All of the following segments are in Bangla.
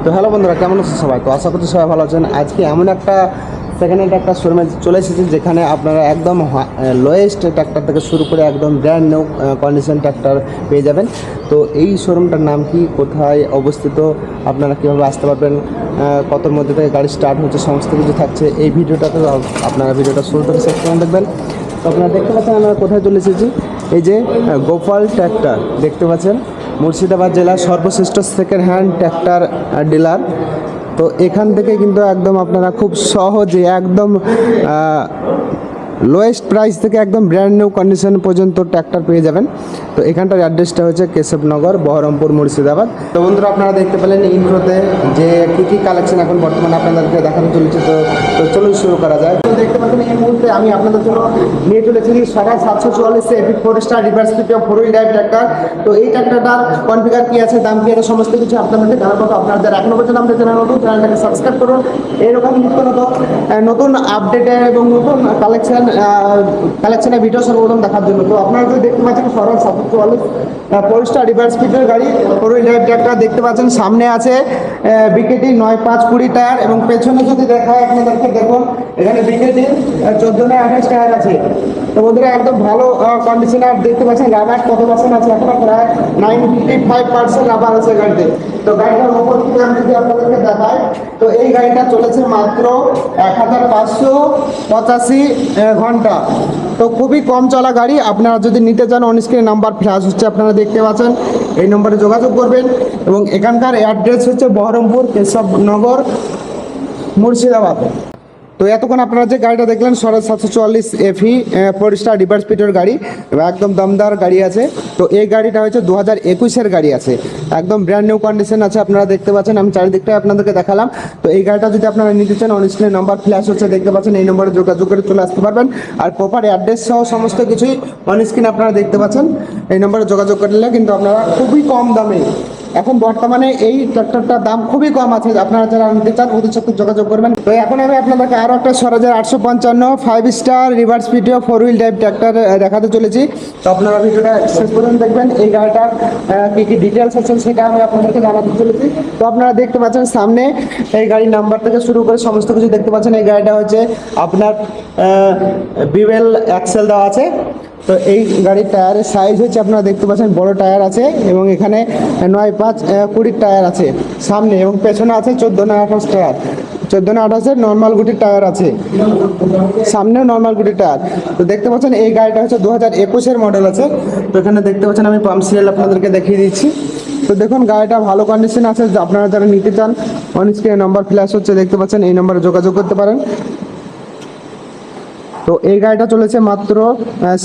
তো হ্যালো বন্ধুরা, কেমন আছেন সবাই? তো আশা করছি সবাই ভালো আছেন। আজকে এমন একটা সেকেন্ড হ্যান্ড একটা শোরুমে চলে এসেছি যেখানে আপনারা একদম লোয়েস্ট ট্র্যাক্টর থেকে শুরু করে একদম ব্র্যান্ড নিউ কন্ডিশন ট্র্যাক্টর পেয়ে যাবেন। তো এই শোরুমটার নাম কি, কোথায় অবস্থিত, আপনারা কীভাবে আসতে পারবেন, কতর মধ্যে থেকে গাড়ি স্টার্ট হচ্ছে, সমস্ত কিছু থাকছে এই ভিডিওটাতে। আপনারা ভিডিওটা শুরু থেকে শেষ পর্যন্ত দেখবেন। তো আপনারা দেখতে পাচ্ছেন আমরা কোথায় চলে এসেছি। এই যে গোপাল ট্র্যাক্টর দেখতে পাচ্ছেন, মুর্শিদাবাদ জেলার সর্বশ্রেষ্ঠ সেকেন্ড হ্যান্ড ট্র্যাক্টর ডিলার। তো এখান থেকে কিন্তু একদম আপনারা খুব সহজে একদম লোয়েস্ট প্রাইস থেকে একদম ব্র্যান্ড নিউ কন্ডিশন পর্যন্ত ট্র্যাক্টর পেয়ে যাবেন। তো এখানটার অ্যাড্রেসটা হচ্ছে কেশবনগর, বহরমপুর, মুর্শিদাবাদ। তো বন্ধুরা, আপনারা দেখতে পেলেন ইন্ট্রোতে যে কী কালেকশন এখন বর্তমানে আপনাদেরকে দেখানো চলছে। তো চলুন শুরু করা যায়। তো দেখতে পাচ্ছেন এই মুহূর্তে আমি আপনাদের জন্য নিয়ে চলেছি 744 FE 4 star reverse pickup 4 wheel drive tractor. তো এই ট্র্যাক্টরটার কনফিগার কী আছে, দাম কী আছে, সমস্ত কিছু আপনাদেরকে জানাবো। তো আপনাদের এখনো পর্যন্ত আমাদের চ্যানেল নতুন, চ্যানেলটাকে সাবস্ক্রাইব করুন। এরকম নতুন আপডেটের এবং নতুন কালেকশনের ভিডিও সর্বপ্রথম দেখার জন্য। তো আপনারা যদি দেখতে পাচ্ছেন 744 4 স্টার রিভার্স পিকআপ গাড়ি 4 হুইল ড্রাইভ ট্র্যাক্টর দেখতে পাচ্ছেন। সামনে আছে বিকেটি 9520 টায়ার এবং পেছনে যদি দেখায় আপনাদেরকে, দেখুন এখানে বিকেটি 14/28 টায়ার আছে। তো বন্ধুরা, একদম ভালো কন্ডিশনার দেখতে পাচ্ছেন। রাবার কত পার্সেন্ট আছে? এখনো প্রায় 95% রাবার আছে গাড়িতে। তো গাড়িটার ওপর থেকে আমি যদি আপনাদেরকে দেখাই, তো এই গাড়িটা চলেছে মাত্র 1585 ঘন্টা। তো খুবই কম চলা গাড়ি। আপনারা যদি নিতে চান, অন স্ক্রিনে নাম্বার ফ্ল্যাশ হচ্ছে, আপনারা দেখতে পাচ্ছেন, এই নম্বরে যোগাযোগ করবেন। এবং এখানকার অ্যাড্রেস হচ্ছে বহরমপুর, কেশবনগর, মুর্শিদাবাদ। তো এতক্ষণ আপনারা যে গাড়িটা দেখলেন 744 এফি 4 স্টার রিভার্স পিটের গাড়ি, একদম দমদার গাড়ি আছে। তো এই গাড়িটা হচ্ছে 2021-এর গাড়ি আছে, একদম ব্র্যান্ড নিউ কন্ডিশন আছে। আপনারা দেখতে পাচ্ছেন, আমি চারিদিকটাই আপনাদেরকে দেখালাম। তো এই গাড়িটা যদি আপনারা নিতে চান, অন স্ক্রিনে নাম্বার ফ্ল্যাশ হচ্ছে, দেখতে পাচ্ছেন, এই নম্বরে যোগাযোগ করে চলে আসতে পারবেন। আর প্রপার অ্যাড্রেস সহ সমস্ত কিছুই অন স্ক্রিনে আপনারা দেখতে পাচ্ছেন। এই নম্বরে যোগাযোগ করলে কিন্তু আপনারা খুবই কম দামে, এখন বর্তমানে এই ট্র্যাক্টরটার দাম খুবই কম আছে, আপনারা যারা নিতে চান ওদের সাথে যোগাযোগ করবেন। তো এখন আমি আপনাদেরকে আরও একটা 6855 5 star reverse পিটিও 4 wheel drive tractor দেখাতে চলেছি। তো আপনারা ভিডিওটা শেষ পর্যন্ত দেখবেন। এই গাড়িটার কী কী ডিটেলস আছে সেটা আমি আপনাদেরকে জানাতে চলেছি। তো আপনারা দেখতে পাচ্ছেন সামনে এই গাড়ির নাম্বার থেকে শুরু করে সমস্ত কিছু দেখতে পাচ্ছেন। এই গাড়িটা হচ্ছে আপনার বিওয়েল অ্যাক্সেল দেওয়া আছে। তো এই গাড়ির টায়ারের সাইজ হচ্ছে, আপনারা দেখতে পাচ্ছেন, বড় টায়ার আছে এবং এখানে 9/5-20 টায়ার আছে সামনে, এবং পেছনে আছে 14/28 টায়ার। 14/28-এর নর্মাল গুটির টায়ার আছে, সামনেও নর্মাল গুটির টায়ার। তো দেখতে পাচ্ছেন এই গাড়িটা হচ্ছে 2021-এর মডেল আছে। তো এখানে দেখতে পাচ্ছেন আমি পাম্প সিরিয়াল আপনাদেরকে দেখিয়ে দিচ্ছি। তো দেখুন গাড়িটা ভালো কন্ডিশন আছে। আপনারা যারা নিতে চান, অন স্ক্রিনে নাম্বার ফ্ল্যাশ হচ্ছে, দেখতে পাচ্ছেন, এই নম্বরে যোগাযোগ করতে পারেন। তো এই গাড়িটা চলেছে মাত্র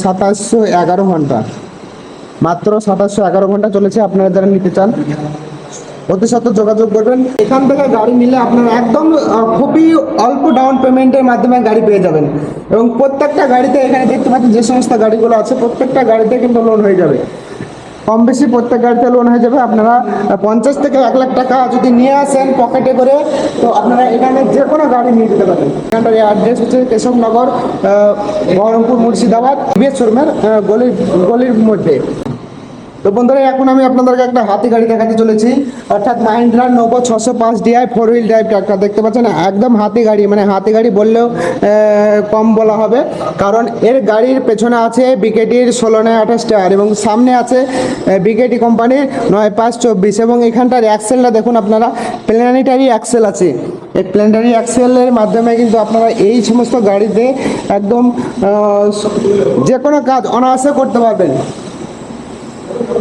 2711 ঘন্টা, মাত্র 2711 ঘন্টা চলেছে। আপনারা যারা নিতে চান ওদের সাথে যোগাযোগ করবেন। এখান থেকে গাড়ি নিলে আপনারা একদম খুবই অল্প ডাউন পেমেন্টের মাধ্যমে গাড়ি পেয়ে যাবেন। এবং প্রত্যেকটা গাড়িতে, এখানে দেখতে পাচ্ছেন যে সমস্ত গাড়িগুলো আছে, প্রত্যেকটা গাড়িতে কিন্তু লোন হয়ে যাবে, কম বেশি প্রত্যেক গাড়িতে লোন হয়ে যাবে। আপনারা 50 থেকে 1 লাখ টাকা যদি নিয়ে আসেন পকেটে করে, তো আপনারা এখানে যে কোনো গাড়ি নিয়ে যেতে পারেন। এখানটার অ্যাড্রেস হচ্ছে কেশবনগর, বহরমপুর, মুর্শিদাবাদ, বিএস শোরুমের গলির মধ্যে। তো বন্ধুরা, এখন আমি আপনাদেরকে একটা হাতি গাড়ি দেখাতে চলেছি, অর্থাৎ Mahindra Novo 605 DI 4 wheel drive tractor দেখতে পাচ্ছেন। একদম হাতি গাড়ি, মানে হাতি গাড়ি বললেও কম বলা হবে, কারণ এর গাড়ির পেছনে আছে বিকেটির 16/28 টায়ার এবং সামনে আছে বিকেটি কোম্পানির 9/5-24। এবং এখানটার অ্যাক্সেলটা দেখুন আপনারা, প্ল্যানেটারি অ্যাক্সেল আছে। এই প্ল্যানেটারি অ্যাক্সেলের মাধ্যমে কিন্তু আপনারা এই সমস্ত গাড়িতে একদম যে কোনো কাজ অনায়াসে করতে পারবেন।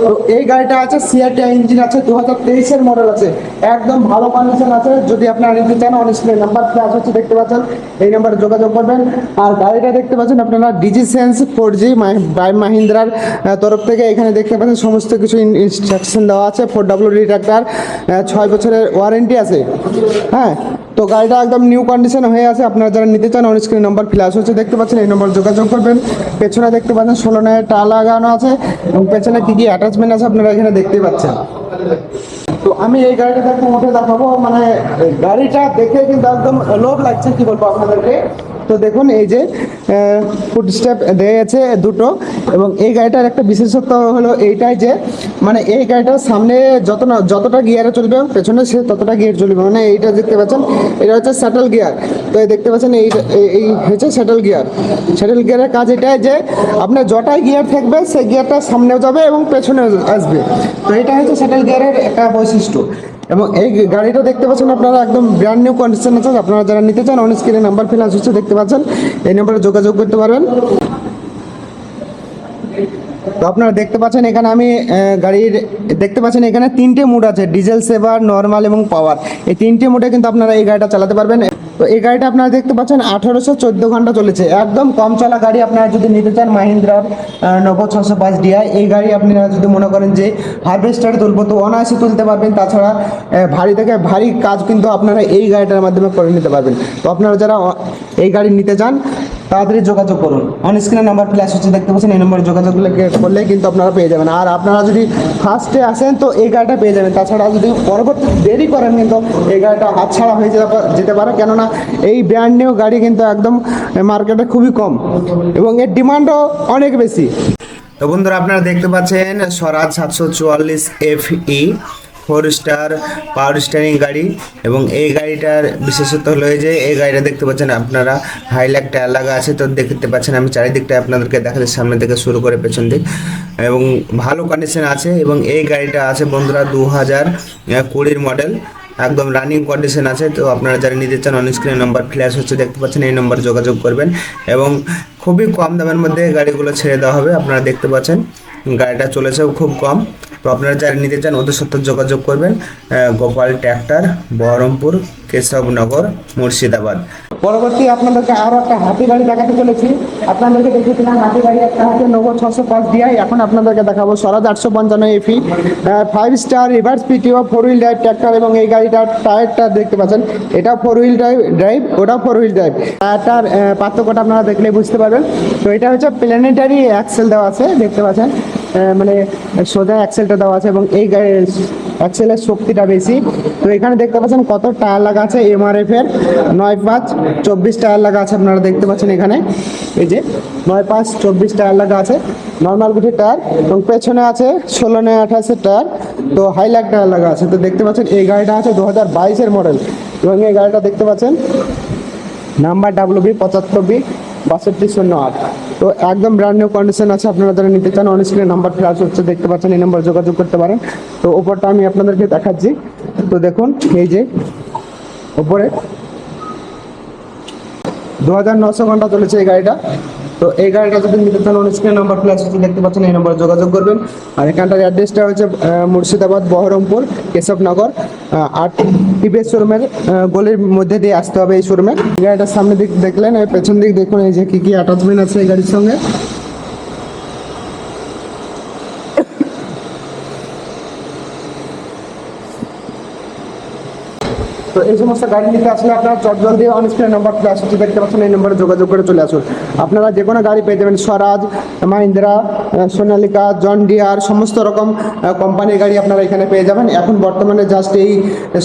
তো এই গাড়িটা আছে সিআরটি ইঞ্জিন আছে, 2023-এর মডেল আছে, একদম ভালো কন্ডিশন আছে। যদি আপনারা নিতে চান, অন স্ক্রিনে নাম্বার ফ্ল্যাশ হচ্ছে, দেখতে পাচ্ছেন, এই নাম্বারে যোগাযোগ করবেন। আর গাড়িটা দেখতে পাচ্ছেন আপনারা ডিজিসেন্স 4G বাই মাহিন্দ্রার তরফ থেকে। এখানে দেখতে পাচ্ছেন সমস্ত কিছু ইনস্ট্রাকশন দেওয়া আছে। 4WD ট্র্যাক্টর, 6 বছরের ওয়ারেন্টি আছে। হ্যাঁ, তো গাড়িটা একদম নিউ কন্ডিশন হয়ে আছে। আপনারা যারা নিতে চান, অন স্ক্রিনে নাম্বার ফ্ল্যাশ হচ্ছে, দেখতে পাচ্ছেন, এই নম্বর যোগাযোগ করবেন। পেছনে দেখতে পাচ্ছেন 16 টায়ার লাগানো আছে এবং পেছনে কী কী অ্যাটাচমেন্ট আছে আপনারা এখানে দেখতেই পাচ্ছেন। তো আমি এই গাড়িটা দেখতে উঠে দেখাবো, মানে গাড়িটা দেখে কিন্তু একদম লোভ লাগছে, কি বলবো আপনাদেরকে। তো দেখুন এই যে ফুট স্টেপ দেওয়া আছে দুটো, এবং এই গাড়িটার একটা বিশেষত্ব হলো এইটাই যে মানে এই গাড়িটার সামনে যতটা গিয়ারে চলবে পেছনে সে ততটা গিয়ার চলবে, মানে এইটা দেখতে পাচ্ছেন এটা হচ্ছে স্যাটেল গিয়ার। তো এই দেখতে পাচ্ছেন এই হচ্ছে স্যাটেল গিয়ার। স্যাটেল গিয়ারের কাজ এটাই যে আপনার যটাই গিয়ার থাকবে সেই গিয়ারটা সামনেও যাবে এবং পেছনেও আসবে। তো এটা হচ্ছে স্যাটেল গিয়ারের একটা বৈশিষ্ট্য। এবং এই গাড়িটা দেখতে পাচ্ছেন আপনারা একদম ব্র্যান্ড নিউ কন্ডিশন আছে। আপনারা যারা নিতে চান অন স্ক্রিনে নাম্বার ফ্ল্যাশ হচ্ছে দেখতে পাচ্ছেন, এই নাম্বারে যোগাযোগ করতে পারবেন। তো আপনারা দেখতে পাচ্ছেন এখানে আমি গাড়ির দেখতে পাচ্ছেন এখানে 3টে মোড আছে, ডিজেল, সেভার, নর্মাল এবং পাওয়ার। এই 3টে মোডে কিন্তু আপনারা এই গাড়িটা চালাতে পারবেন। তো এই গাড়িটা আপনারা দেখতে পাচ্ছেন 1814 ঘন্টা চলেছে, একদম কম চলা গাড়ি। আপনারা যদি নিতে চান মাহিন্দ্রার নভো 605 ডিআই, এই গাড়ি আপনারা যদি মনে করেন যে হারভেস্টার তুলবো তো অনায়াসে তুলতে পারবেন। তাছাড়া ভারী থেকে ভারী কাজ কিন্তু আপনারা এই গাড়িটার মাধ্যমে করে নিতে পারবেন। তো আপনারা যারা এই গাড়ি নিতে চান তাড়াতাড়ি যোগাযোগ করুন। অন স্ক্রিনে নাম্বার ফ্ল্যাশ হচ্ছে দেখতে পাচ্ছেন, এই নম্বরে যোগাযোগ করলে কিন্তু আপনারা পেয়ে যাবেন। আর আপনারা যদি ফার্স্টে আসেন তো এই গাড়িটা পেয়ে যাবেন। তাছাড়া যদি পরবর্তী দেরি করেন কিন্তু এই গাড়িটা হাতছাড়া হয়ে যেতে পারে, কেননা এই ব্র্যান্ড নিউ গাড়ি কিন্তু একদম মার্কেটে খুবই কম এবং এর ডিমান্ডও অনেক বেশি। তো বন্ধুরা আপনারা দেখতে পাচ্ছেন স্বরাজ 744 FE 4 স্টার পাওয়ার স্টিয়ারিং গাড়ি। এবং এই গাড়িটার বিশেষত্ব হলো যে এই গাড়িটা দেখতে পাচ্ছেন আপনারা হাইলাইট টায়ার লাগা আছে। তো দেখতে পাচ্ছেন আমি চারিদিকটা আপনাদেরকে দেখাচ্ছি, সামনে থেকে শুরু করে পেছন দিক, এবং ভালো কন্ডিশন আছে। এবং এই গাড়িটা আছে বন্ধুরা 2020 মডেল, একদম রানিং কন্ডিশন আছে। তো আপনারা যারা নিতে চান অন স্ক্রিনে নাম্বার ফ্ল্যাশ হচ্ছে দেখতে পাচ্ছেন, এই নম্বরে যোগাযোগ করবেন। এবং খুবই কম দামের মধ্যে গাড়িগুলো ছেড়ে দেওয়া হবে। আপনারা দেখতে পাচ্ছেন গাড়িটা চলেছেও খুব কম। তো আপনারা যারা নিতে চান ওদের সাথে যোগাযোগ করবেন। গোপাল ট্র্যাক্টর, বহরমপুর, কেশবনগর, মুর্শিদাবাদ। পরবর্তী আপনাদেরকে আরও একটা হাতি গাড়ি দেখাতে চলেছি। আপনাদেরকে দেখেছিলাম হাতি গাড়ি একটা হাতে নভো 605 ডিআই, এখন আপনাদেরকে দেখাবো স্বরাজ 855 FE 5 star reverse পিটিও 4 wheel drive tractor. এবং এই গাড়িটার টায়ারটা দেখতে পাচ্ছেন, এটা 4 হুইল ড্রাইভ, ওটা 4 হুইল ড্রাইভ। টায়ারটার পার্থক্যটা আপনারা দেখলেই বুঝতে পারবেন। তো এটা হচ্ছে প্ল্যানেটারি অ্যাক্সেল দেওয়া আছে দেখতে পাচ্ছেন, মানে সোজা অ্যাক্সেলটা দেওয়া আছে এবং এই অ্যাক্সেলের শক্তিটা বেশি। তো এখানে দেখতে পাচ্ছেন কত টায়ার লাগা আছে, MRF এর 9.5-24 টায়ার লাগা আছে। আপনারা দেখতে পাচ্ছেন এখানে এই যে 9.5-24 টায়ার লাগা আছে, নর্মাল গুটি টায়ার। এবং পেছনে আছে 16-28 টায়ার, তো হাইলাইট টায়ার লাগা আছে। তো দেখতে পাচ্ছেন এই গাড়িটা আছে 2022 মডেল। এবং এই গাড়িটা দেখতে পাচ্ছেন নাম্বার WB 75B6208। তো একদম ব্র্যান্ড নিউ কন্ডিশন আছে। আপনারা যারা নিতে চান অন স্ক্রিনে নাম্বার ফ্ল্যাশ হচ্ছে দেখতে পাচ্ছেন, এই নাম্বার যোগাযোগ করতে পারেন। তো ওপরটা আমি আপনাদেরকে দেখাচ্ছি। তো দেখুন এই যে ওপরে 2900 ঘন্টা চলেছে এই গাড়িটা। তো এই গাড়িটা যদি নিতে চান অন স্ক্রিনে নাম্বার ফ্ল্যাশ হচ্ছে দেখতে পাচ্ছেন, এই নাম্বারে যোগাযোগ করবেন। আর এখানটার অ্যাড্রেসটা হচ্ছে মুর্শিদাবাদ, বহরমপুর, কেশবনগর। আর টিভিএস শোরুমের গলির মধ্যে দিয়ে আসতে হবে এই শোরুমে। গাড়িটার সামনের দিক দেখলেন, পেছন দিক দেখুন এই যে কি অ্যাটাচমেন্ট আছে এই গাড়ির সঙ্গে। তো এই সমস্ত গাড়ি নিতে আসলে আপনারা চটজলদি অন স্ক্রিনে নাম্বার ফ্ল্যাশ হচ্ছে দেখতে পাচ্ছেন, এই নম্বরে যোগাযোগ করে চলে আসুন। আপনারা যে কোনো গাড়ি পেয়ে যাবেন, স্বরাজ, মাহিন্দ্রা, সোনালিকা, জন ডিয়ার, সমস্ত রকম কোম্পানির গাড়ি আপনারা এখানে পেয়ে যাবেন। এখন বর্তমানে জাস্ট এই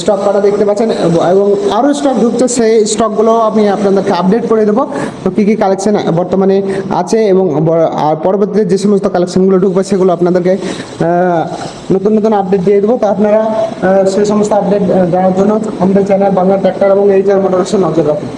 স্টক করা দেখতে পাচ্ছেন এবং আরও স্টক ঢুকছে, সেই স্টকগুলো আমি আপনাদেরকে আপডেট করে দেবো। তো কী কী কালেকশন বর্তমানে আছে এবং আর পরবর্তীতে যে সমস্ত কালেকশনগুলো ঢুকবে সেগুলো আপনাদেরকে নতুন নতুন আপডেট দিয়ে দেবো। তো আপনারা সেই সমস্ত আপডেট দেওয়ার জন্য আমাদের চ্যানেল বাংলা ট্র্যাক্টর এবং এইচআর মোটরসে নজর রাখুন।